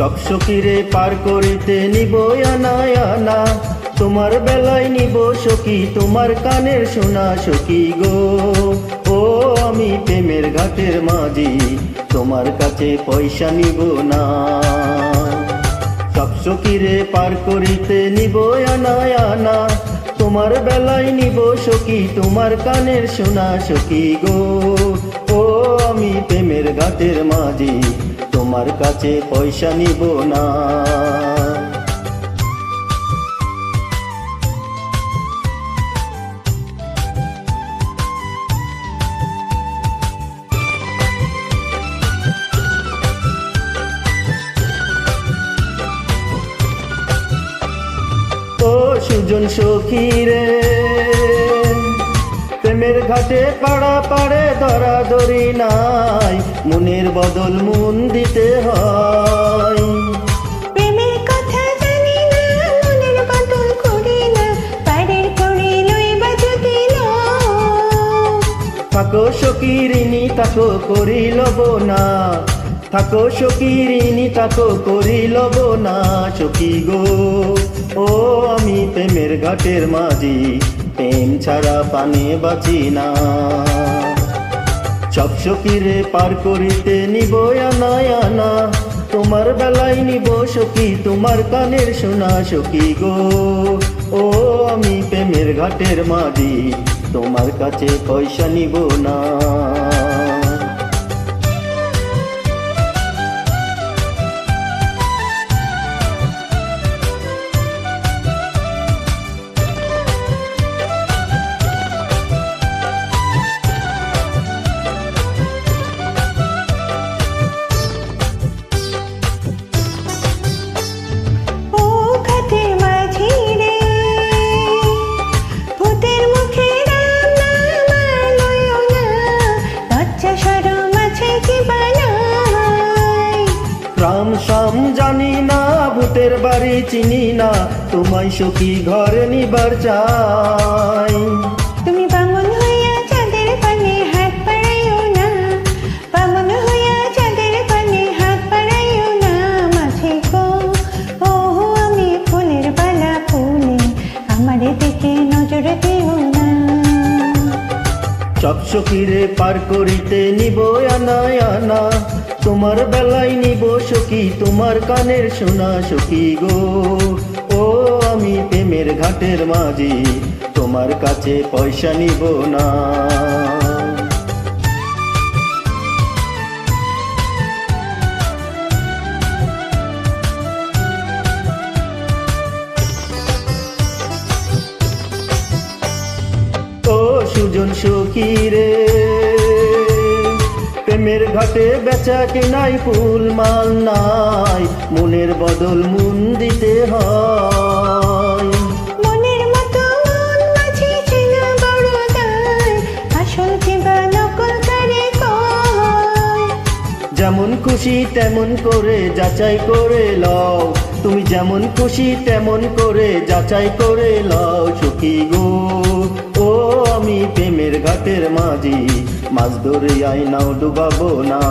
চকচকিরে পার করিতে নিব আনা আনা, তোমার বেলায় নিব সখী তোমার কানের শোনা সখী গো। ও আমি প্রেমের ঘাটের মাঝি, তোমার কাছে পয়সা নিব না। চকচকিরে পার করিতে নিব আনা আনা, তোমার বেলায় নিব সখী তোমার কানের শোনা সখী গো। ও আমি প্রেমের ঘাটের মাঝি, তোমার কাছে পয়সা নিব না। ও সুজন সখী রে, প্রেমের ঘাটে পাড়া পাড়ে ধরাধরি নাই, মনের বদল মন দিতে হয়। প্রেমের কথা জানি না, মনের বদল করি না, পাড়ের করে লইবা যদি থাকো সখী ঋণী তাকো করি লব না, থাকো সখী ঋণী তাকো করি লব না সখী গো। ও আমি প্রেমের ঘাটের মাঝি, প্রেম ছাড়া পানে বাঁচি না। চকচকিরে পার করিতে নিব আনা আনা, তোমার বেলায় নিব সখী তোমার কানের শোনা সখী গো। ও আমি প্রেমের ঘাটের মাঝি, তোমার কাছে পয়সা নিব না। ও ঘাটের মাঝি রে, ভূতের মুখে রাম নাম আর লইও না, লজ্জা শরম আছে কি বানাই। রাম শাম জানি না, ভূতের বাড়ি চিনি না, তোমায় সখী ঘরে নিবার চাই। তুমি বামন হইয়া চাঁদের পানে হাত বাড়াইও না, বামন হইয়া চাঁদের পানে হাত বাড়াইও না মাঝে গো। ও আমি ফুলের বালা ফুলে, আমারে দেখে নজর দিও না। চকচকিরে পার করিতে নিব আনা আনা, তোমার বেলায় নিব সখী তোমার কানের শোনা সখী গো। ও আমি প্রেমের ঘাটের মাঝি, তোমার কাছে পয়সা নিব না। ও সুজন সখী রে, প্রেমের ঘাটে বেচা কেনাই ফুল মাল নাই, মনের বদল মন দিতে হয়। মনের মতো মন মাঝে চেনা বড় দায়, আসল কিংবা নকল কারে কয়। যেমন খুশি তেমন করে যাচাই করে লও, তুমি যেমন খুশি তেমন করে যাচাই করে লও সখী গো। ও আমি প্রেমের ঘাটের মাঝি, মাছ ধরে আই নাও ডুবাবো না।